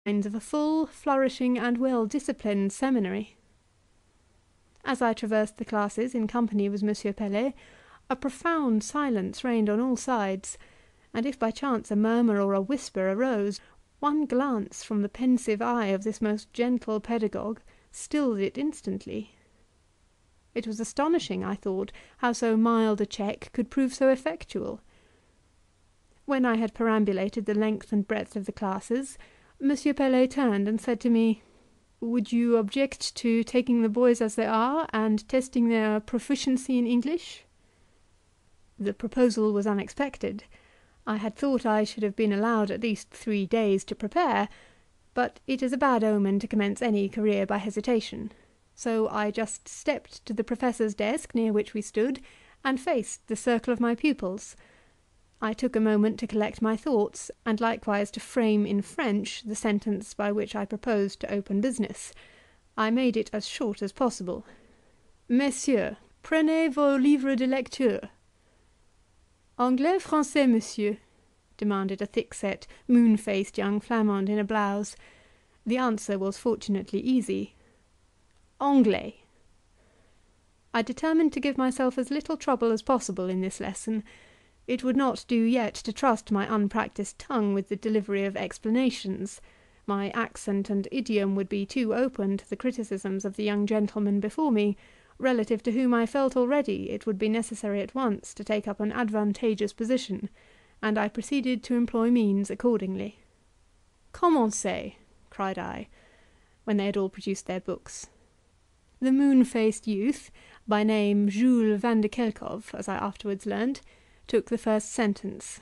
of a full, flourishing, and well-disciplined seminary. As I traversed the classes in company with M. Pelet, a profound silence reigned on all sides, and if by chance a murmur or a whisper arose, one glance from the pensive eye of this most gentle pedagogue stilled it instantly. It was astonishing, I thought, how so mild a check could prove so effectual. When I had perambulated the length and breadth of the classes, M. Pelet turned and said to me, "Would you object to taking the boys as they are, and testing their proficiency in English?" The proposal was unexpected. I had thought I should have been allowed at least 3 days to prepare, but it is a bad omen to commence any career by hesitation, so I just stepped to the professor's desk near which we stood, and faced the circle of my pupils. I took a moment to collect my thoughts, and likewise to frame in French the sentence by which I proposed to open business. I made it as short as possible. "Messieurs, prenez vos livres de lecture." "Anglais, français, monsieur?" demanded a thick-set, moon-faced young Flamand in a blouse. The answer was fortunately easy. "Anglais." I determined to give myself as little trouble as possible in this lesson. It would not do yet to trust my unpractised tongue with the delivery of explanations. My accent and idiom would be too open to the criticisms of the young gentlemen before me, relative to whom I felt already it would be necessary at once to take up an advantageous position, and I proceeded to employ means accordingly. "Commencez," cried I, when they had all produced their books. The moon-faced youth, by name Jules Vanderkelkov, as I afterwards learnt, took the first sentence.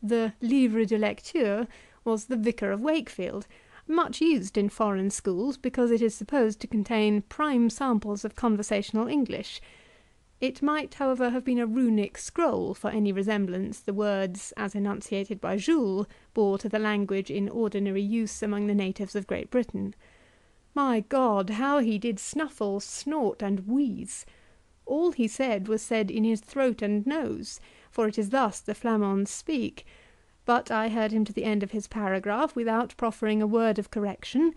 The livre de lecture was the Vicar of Wakefield, much used in foreign schools because it is supposed to contain prime samples of conversational English. It might, however, have been a runic scroll for any resemblance the words, as enunciated by Jules, bore to the language in ordinary use among the natives of Great Britain. My God, how he did snuffle, snort, and wheeze! All he said was said in his throat and nose, for it is thus the Flamands speak, but I heard him to the end of his paragraph without proffering a word of correction,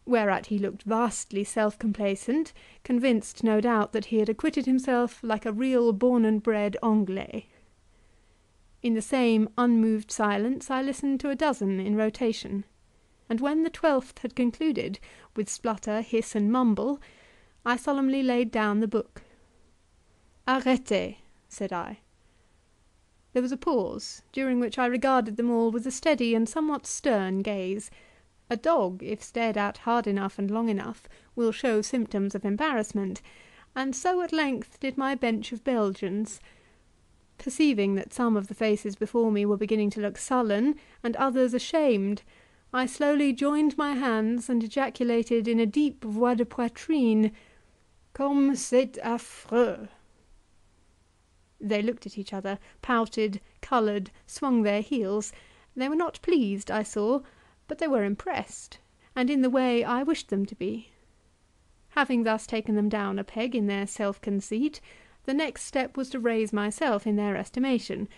whereat he looked vastly self-complacent, convinced, no doubt, that he had acquitted himself like a real born-and-bred Anglais. In the same unmoved silence I listened to a dozen in rotation, and when the 12th had concluded, with splutter, hiss, and mumble, I solemnly laid down the book. "Arrêtez," said I. There was a pause, during which I regarded them all with a steady and somewhat stern gaze. A dog, if stared at hard enough and long enough, will show symptoms of embarrassment, and so at length did my bench of Belgians. Perceiving that some of the faces before me were beginning to look sullen, and others ashamed, I slowly joined my hands and ejaculated in a deep voix de poitrine, "Comme c'est affreux!" They looked at each other, pouted, coloured, swung their heels. They were not pleased, I saw, but they were impressed, and in the way I wished them to be. Having thus taken them down a peg in their self-conceit, the next step was to raise myself in their estimation,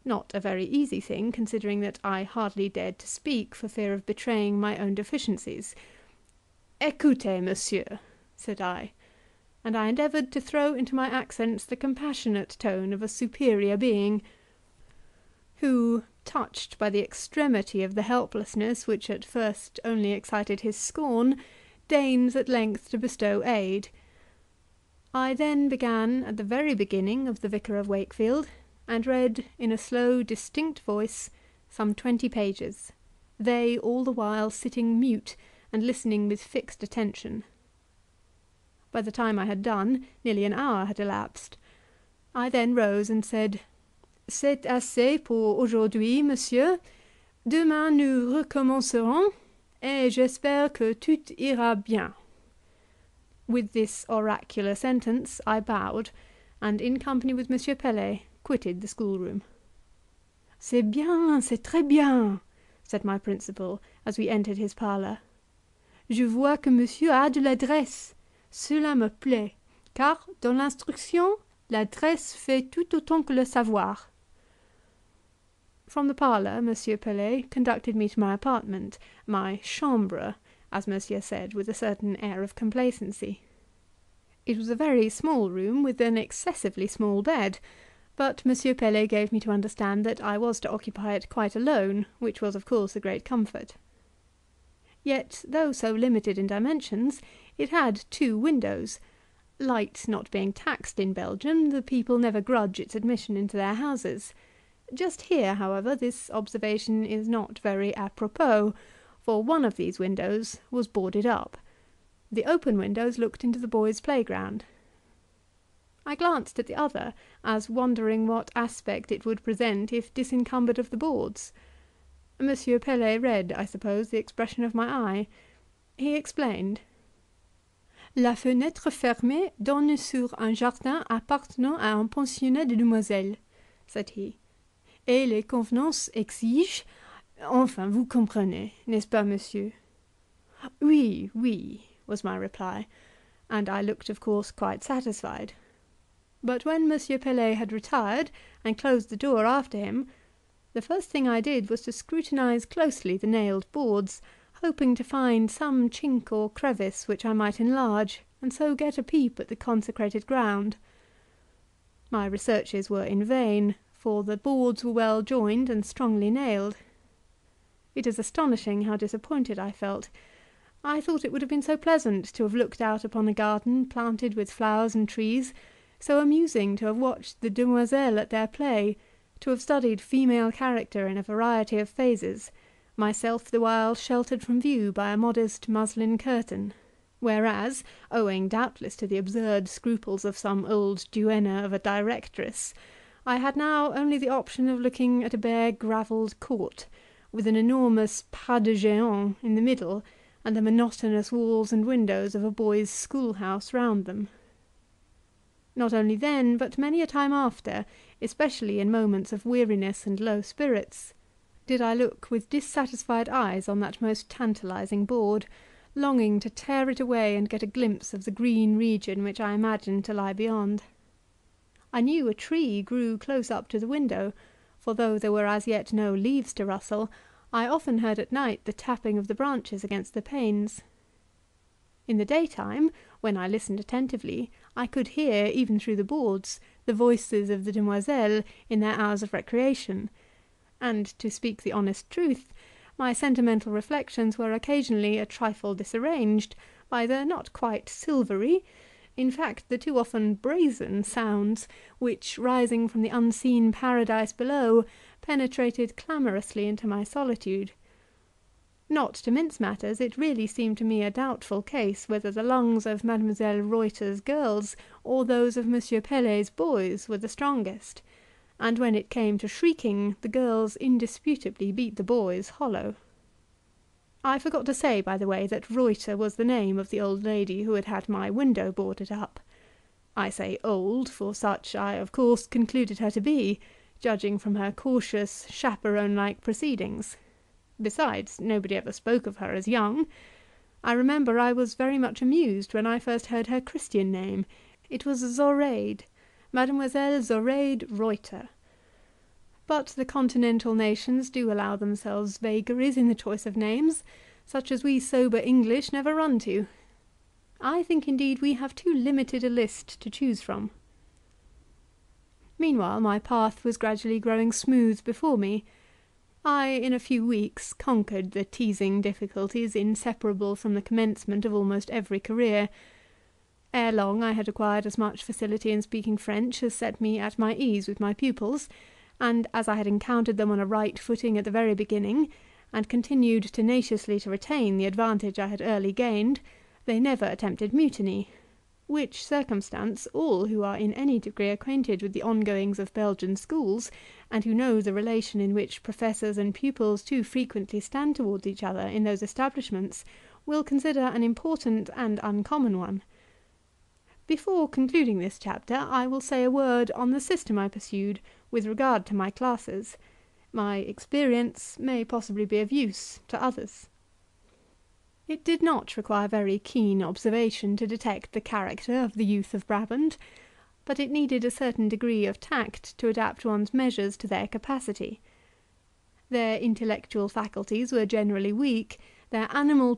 not a very easy thing, considering that I hardly dared to speak for fear of betraying my own deficiencies. "Écoutez, monsieur," said I, and I endeavoured to throw into my accents the compassionate tone of a superior being, who, touched by the extremity of the helplessness which at first only excited his scorn, deigns at length to bestow aid. I then began at the very beginning of the Vicar of Wakefield, and read, in a slow, distinct voice, some 20 pages, they all the while sitting mute and listening with fixed attention. By the time I had done, nearly an hour had elapsed. I then rose and said, "C'est assez pour aujourd'hui, monsieur. Demain nous recommencerons, et j'espère que tout ira bien." With this oracular sentence I bowed, and in company with M. Pelet quitted the schoolroom. "C'est bien, c'est très bien," said my principal, as we entered his parlour. "Je vois que monsieur a de l'adresse. Cela me plaît, car, dans l'instruction, l'adresse fait tout autant que le savoir." From the parlour, Monsieur Pelet conducted me to my apartment, my chambre, as Monsieur said, with a certain air of complacency. It was a very small room, with an excessively small bed, but Monsieur Pelet gave me to understand that I was to occupy it quite alone, which was of course a great comfort. Yet, though so limited in dimensions, it had 2 windows. Light not being taxed in Belgium, the people never grudge its admission into their houses. Just here, however, this observation is not very apropos, for one of these windows was boarded up. The open windows looked into the boys' playground. I glanced at the other, as wondering what aspect it would present if disencumbered of the boards. Monsieur Pelet read, I suppose, the expression of my eye. He explained. La fenêtre fermée donne sur un jardin appartenant à un pensionnat de demoiselles, said he. Et les convenances exigent, enfin, vous comprenez, n'est-ce pas, monsieur? Oui, oui, was my reply, and I looked, of course, quite satisfied. But when Monsieur Pelet had retired, and closed the door after him, the first thing I did was to scrutinize closely the nailed boards, hoping to find some chink or crevice which I might enlarge, and so get a peep at the consecrated ground. My researches were in vain, for the boards were well joined and strongly nailed. It is astonishing how disappointed I felt. I thought it would have been so pleasant to have looked out upon a garden planted with flowers and trees, so amusing to have watched the demoiselles at their play, to have studied female character in a variety of phases, myself the while sheltered from view by a modest muslin curtain, whereas, owing doubtless to the absurd scruples of some old duenna of a directress, I had now only the option of looking at a bare gravelled court, with an enormous pas de géant in the middle, and the monotonous walls and windows of a boys' schoolhouse round them. Not only then, but many a time after, especially in moments of weariness and low spirits, did I look with dissatisfied eyes on that most tantalizing board, longing to tear it away and get a glimpse of the green region which I imagined to lie beyond. I knew a tree grew close up to the window, for though there were as yet no leaves to rustle, I often heard at night the tapping of the branches against the panes. In the daytime, when I listened attentively, I could hear, even through the boards, the voices of the demoiselles in their hours of recreation, and, to speak the honest truth, my sentimental reflections were occasionally a trifle disarranged by the not quite silvery, in fact the too often brazen sounds, which, rising from the unseen paradise below, penetrated clamorously into my solitude. Not to mince matters, it really seemed to me a doubtful case whether the lungs of Mademoiselle Reuter's girls or those of Monsieur Pelet's boys were the strongest, and when it came to shrieking, the girls indisputably beat the boys hollow. I forgot to say, by the way, that Reuter was the name of the old lady who had had my window boarded up. I say old, for such I of course concluded her to be, judging from her cautious, chaperon-like proceedings. Besides, nobody ever spoke of her as young. I remember I was very much amused when I first heard her Christian name. It was Zoraide, Mademoiselle Zoraide Reuter. But the continental nations do allow themselves vagaries in the choice of names, such as we sober English never run to. I think, indeed, we have too limited a list to choose from. Meanwhile, my path was gradually growing smooth before me. I, in a few weeks, conquered the teasing difficulties inseparable from the commencement of almost every career. Ere long I had acquired as much facility in speaking French as set me at my ease with my pupils, and as I had encountered them on a right footing at the very beginning, and continued tenaciously to retain the advantage I had early gained, they never attempted mutiny, which circumstance all who are in any degree acquainted with the ongoings of Belgian schools, and who know the relation in which professors and pupils too frequently stand towards each other in those establishments, will consider an important and uncommon one. Before concluding this chapter, I will say a word on the system I pursued with regard to my classes. My experience may possibly be of use to others. It did not require very keen observation to detect the character of the youth of Brabant, but it needed a certain degree of tact to adapt one's measures to their capacity. Their intellectual faculties were generally weak, their animal